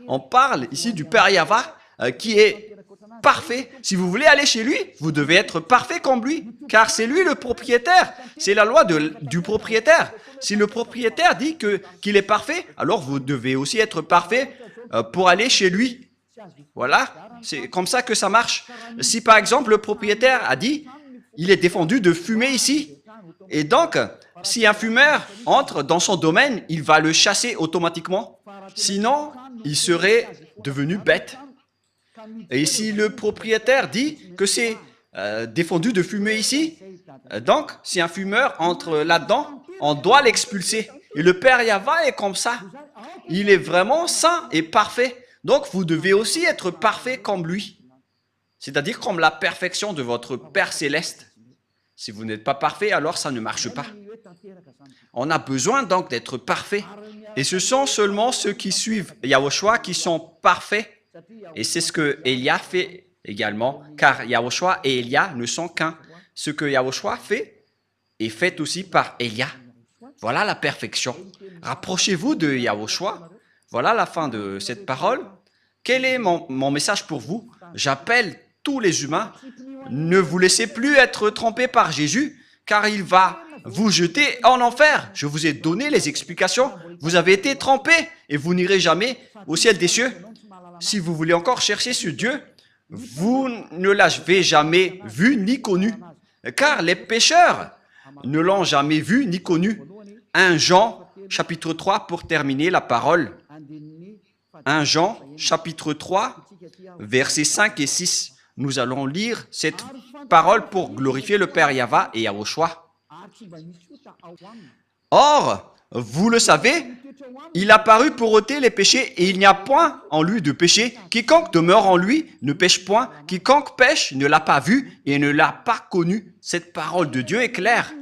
On parle ici du Père Yahva qui est parfait. Si vous voulez aller chez lui, vous devez être parfait comme lui, car c'est lui le propriétaire. C'est la loi du propriétaire. Si le propriétaire dit qu'il est parfait, alors vous devez aussi être parfait pour aller chez lui. Voilà, c'est comme ça que ça marche. Si par exemple le propriétaire a dit, il est défendu de fumer ici, et donc si un fumeur entre dans son domaine, il va le chasser automatiquement. Sinon, il serait devenu bête. Et si le propriétaire dit que c'est défendu de fumer ici, donc si un fumeur entre là-dedans, on doit l'expulser. Et le Père Yahva est comme ça. Il est vraiment saint et parfait. Donc vous devez aussi être parfait comme lui. C'est-à-dire comme la perfection de votre Père céleste. Si vous n'êtes pas parfait, alors ça ne marche pas. On a besoin donc d'être parfait. Et ce sont seulement ceux qui suivent Yahushua qui sont parfaits. Et c'est ce que Élia fait également, car Yahushua et Élia ne sont qu'un. Ce que Yahushua fait est fait aussi par Élia. Voilà la perfection. Rapprochez-vous de Yahushua. Voilà la fin de cette parole. Quel est mon message pour vous? J'appelle tous les humains. Ne vous laissez plus être trompés par Jésus, car il va vous jeter en enfer. Je vous ai donné les explications. Vous avez été trompés et vous n'irez jamais au ciel des cieux. Si vous voulez encore chercher ce Dieu, vous ne l'avez jamais vu ni connu, car les pécheurs ne l'ont jamais vu ni connu. 1 Jean, chapitre 3, pour terminer la parole. 1 Jean, chapitre 3, versets 5 et 6. Nous allons lire cette parole pour glorifier le Père Yahva et Yahushua. Or, vous le savez, il a paru pour ôter les péchés et il n'y a point en lui de péché. Quiconque demeure en lui ne pêche point. Quiconque pêche ne l'a pas vu et ne l'a pas connu. Cette parole de Dieu est claire.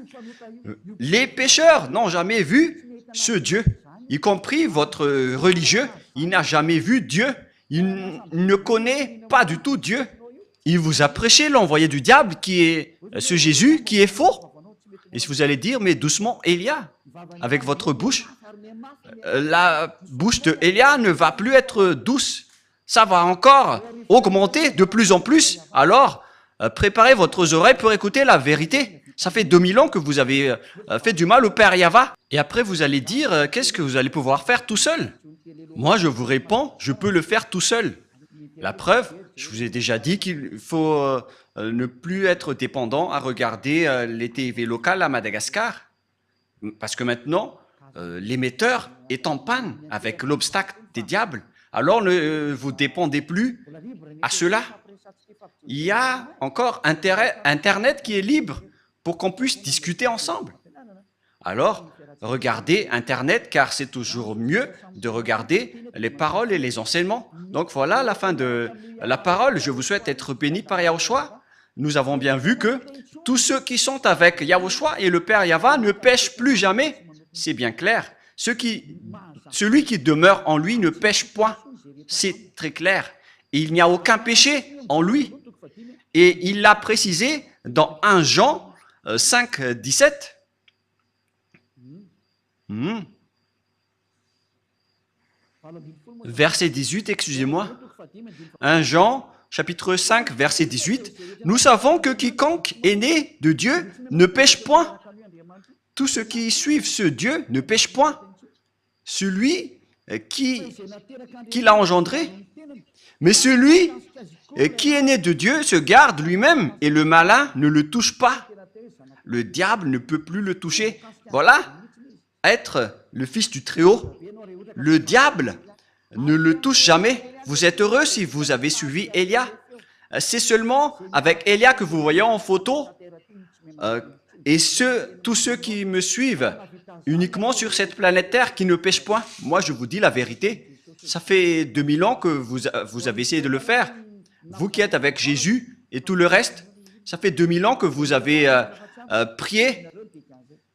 Les pécheurs n'ont jamais vu ce Dieu, y compris votre religieux. Il n'a jamais vu Dieu. Il ne connaît pas du tout Dieu. Il vous a prêché l'envoyé du diable qui est ce Jésus qui est faux. Et si vous allez dire, mais doucement, Élia, avec votre bouche, la bouche de Élia ne va plus être douce. Ça va encore augmenter de plus en plus. Alors, préparez votre oreille pour écouter la vérité. Ça fait 2000 ans que vous avez fait du mal au Père Yahva. Et après, vous allez dire, qu'est-ce que vous allez pouvoir faire tout seul? Moi, je vous réponds, je peux le faire tout seul. La preuve, je vous ai déjà dit qu'il faut ne plus être dépendant à regarder les TV locales à Madagascar. Parce que maintenant, l'émetteur est en panne avec l'obstacle des diables. Alors ne vous dépendez plus à cela. Il y a encore Internet qui est libre pour qu'on puisse discuter ensemble. Alors, regardez Internet, car c'est toujours mieux de regarder les paroles et les enseignements. Donc voilà la fin de la parole. Je vous souhaite être bénis par Yahushua. Nous avons bien vu que tous ceux qui sont avec Yahushua et le Père Yahva ne pêchent plus jamais. C'est bien clair. Celui qui demeure en lui ne pêche point. C'est très clair. Et il n'y a aucun péché en lui. Et il l'a précisé dans 1 Jean 5, 17. Verset 18, excusez-moi. 1 Jean, chapitre 5, verset 18. Nous savons que quiconque est né de Dieu ne pêche point. Tous ceux qui suivent ce Dieu ne pêchent point. Celui qui l'a engendré. Mais celui qui est né de Dieu se garde lui-même et le malin ne le touche pas. Le diable ne peut plus le toucher. Voilà, être le fils du Très-Haut. Le diable ne le touche jamais. Vous êtes heureux si vous avez suivi Élia. C'est seulement avec Élia que vous voyez en photo. Et tous ceux qui me suivent uniquement sur cette planète Terre qui ne pêchent point. Moi, je vous dis la vérité. Ça fait 2000 ans que vous avez essayé de le faire. Vous qui êtes avec Jésus et tout le reste, ça fait 2000 ans que vous avez prié,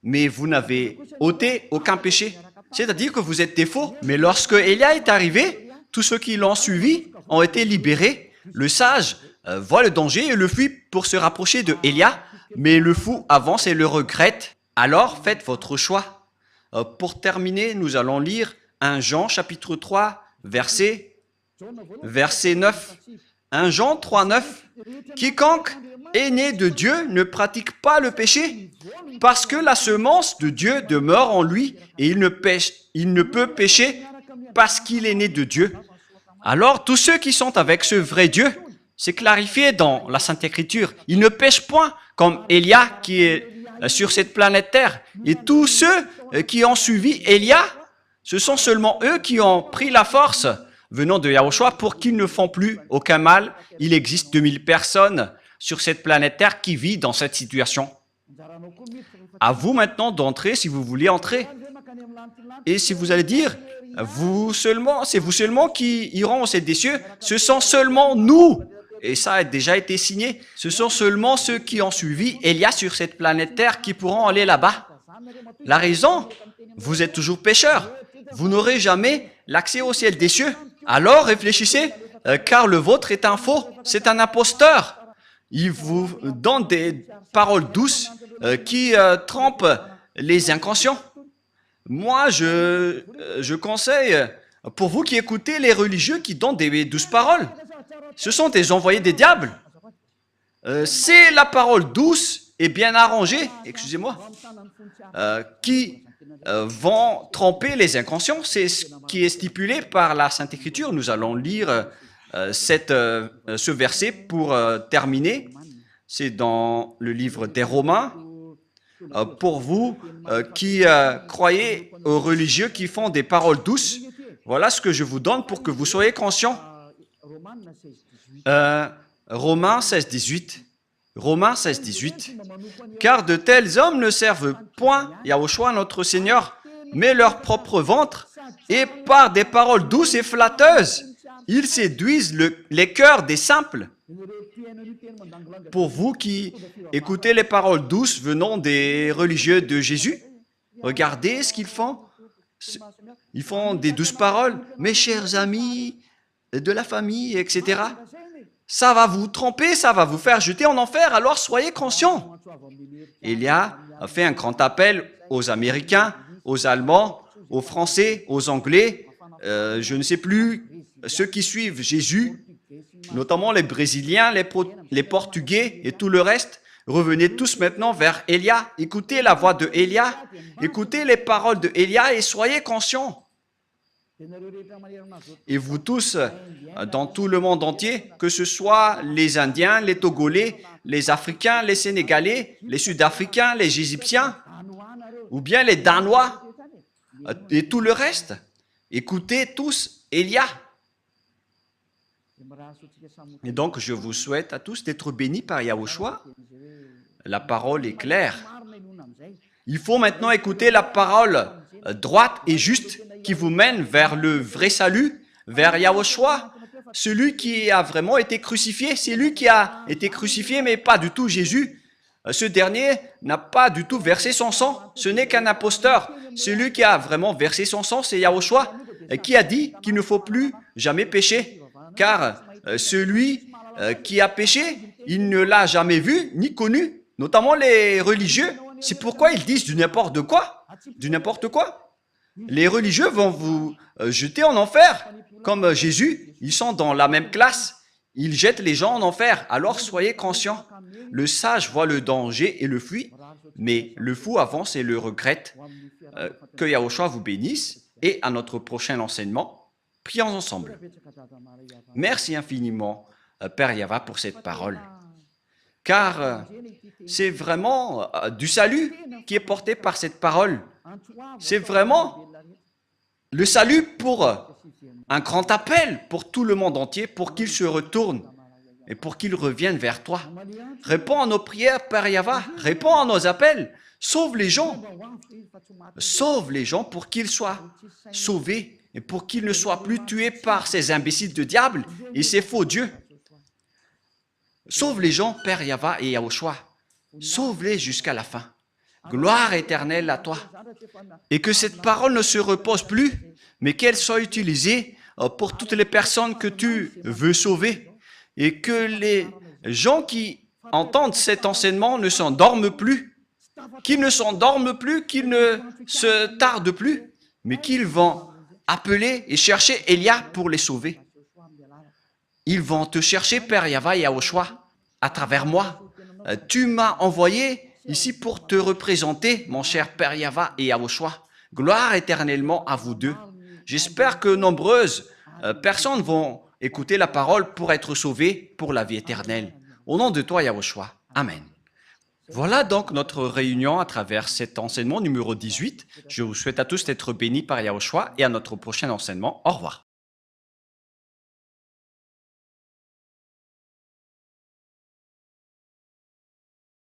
mais vous n'avez ôté aucun péché. C'est-à-dire que vous êtes des faux. Mais lorsque Élia est arrivé, tous ceux qui l'ont suivi ont été libérés. Le sage voit le danger et le fuit pour se rapprocher de Élia, mais le fou avance et le regrette. Alors faites votre choix. Pour terminer, nous allons lire 1 Jean chapitre 3, verset 9. 1 Jean 3, 9. Quiconque est né de Dieu ne pratique pas le péché, parce que la semence de Dieu demeure en lui et il ne peut pécher parce qu'il est né de Dieu. Alors tous ceux qui sont avec ce vrai Dieu, c'est clarifié dans la Sainte Écriture, ils ne pêchent point comme Élia qui est sur cette planète Terre. Et tous ceux qui ont suivi Élia, ce sont seulement eux qui ont pris la force venant de Yahushua pour qu'ils ne font plus aucun mal. Il existe 2000 personnes sur cette planète Terre qui vivent dans cette situation. À vous maintenant d'entrer si vous voulez entrer. Et si vous allez dire, c'est vous seulement qui iront au ciel des cieux, ce sont seulement nous. Et ça a déjà été signé. Ce sont seulement ceux qui ont suivi Élia sur cette planète Terre qui pourront aller là-bas. La raison, vous êtes toujours pécheurs. Vous n'aurez jamais l'accès au ciel des cieux. Alors réfléchissez, car le vôtre est un faux, c'est un imposteur. Il vous donne des paroles douces qui trompent les inconscients. Moi, je conseille, pour vous qui écoutez les religieux qui donnent des douces paroles, ce sont des envoyés des diables. C'est la parole douce et bien arrangée, excusez-moi, qui vont tromper les inconscients. C'est ce qui est stipulé par la Sainte Écriture. Nous allons lire ce verset pour terminer. C'est dans le livre des Romains. Pour vous qui croyez aux religieux qui font des paroles douces, voilà ce que je vous donne pour que vous soyez conscients. Romains 16, 18. Romains 16, 18. Car de tels hommes ne servent point Yahushua notre Seigneur, mais leur propre ventre, et par des paroles douces et flatteuses, ils séduisent les cœurs des simples. Pour vous qui écoutez les paroles douces venant des religieux de Jésus, regardez ce qu'ils font. Ils font des douces paroles, mes chers amis, de la famille, etc. Ça va vous tromper, ça va vous faire jeter en enfer, alors soyez conscients. Élia a fait un grand appel aux Américains, aux Allemands, aux Français, aux Anglais, je ne sais plus, ceux qui suivent Jésus, notamment les Brésiliens, les Portugais et tout le reste. Revenez tous maintenant vers Élia, écoutez la voix de Élia, écoutez les paroles de Élia et soyez conscients. Et vous tous, dans tout le monde entier, que ce soit les Indiens, les Togolais, les Africains, les Sénégalais, les Sud-Africains, les Égyptiens, ou bien les Danois, et tout le reste, écoutez tous Élia. Et donc, je vous souhaite à tous d'être bénis par Yahushua. La parole est claire. Il faut maintenant écouter la parole droite et juste qui vous mène vers le vrai salut, vers Yahushua, celui qui a vraiment été crucifié. C'est lui qui a été crucifié, mais pas du tout Jésus. Ce dernier n'a pas du tout versé son sang. Ce n'est qu'un imposteur. Celui qui a vraiment versé son sang, c'est Yahushua, qui a dit qu'il ne faut plus jamais pécher. Car celui qui a péché, il ne l'a jamais vu ni connu, notamment les religieux. C'est pourquoi ils disent du n'importe quoi. Du n'importe quoi. Les religieux vont vous jeter en enfer, comme Jésus. Ils sont dans la même classe. Ils jettent les gens en enfer. Alors soyez conscients. Le sage voit le danger et le fuit, mais le fou avance et le regrette. Que Yahushua vous bénisse. Et à notre prochain enseignement, prions ensemble. Merci infiniment Père Yahweh, pour cette parole. Car c'est vraiment du salut qui est porté par cette parole. C'est vraiment le salut pour un grand appel pour tout le monde entier, pour qu'il se retourne et pour qu'il revienne vers toi. Réponds à nos prières, Père Yahweh. Réponds à nos appels. Sauve les gens. Sauve les gens pour qu'ils soient sauvés et pour qu'ils ne soient plus tués par ces imbéciles de diable et ces faux dieux. Sauve les gens, Père Yahweh et Yahushua. Sauve-les jusqu'à la fin. Gloire éternelle à toi. Et que cette parole ne se repose plus, mais qu'elle soit utilisée pour toutes les personnes que tu veux sauver. Et que les gens qui entendent cet enseignement ne s'endorment plus, qu'ils ne s'endorment plus, qu'ils ne se tardent plus, mais qu'ils vont appeler et chercher Elia pour les sauver. Ils vont te chercher, Père Yahweh et Yahushua, à travers moi. Tu m'as envoyé ici pour te représenter, mon cher Père Yahweh et Yahushua. Gloire éternellement à vous deux. J'espère que nombreuses personnes vont écouter la parole pour être sauvées pour la vie éternelle. Au nom de toi, Yahushua. Amen. Voilà donc notre réunion à travers cet enseignement numéro 18. Je vous souhaite à tous d'être bénis par Yahushua et à notre prochain enseignement. Au revoir.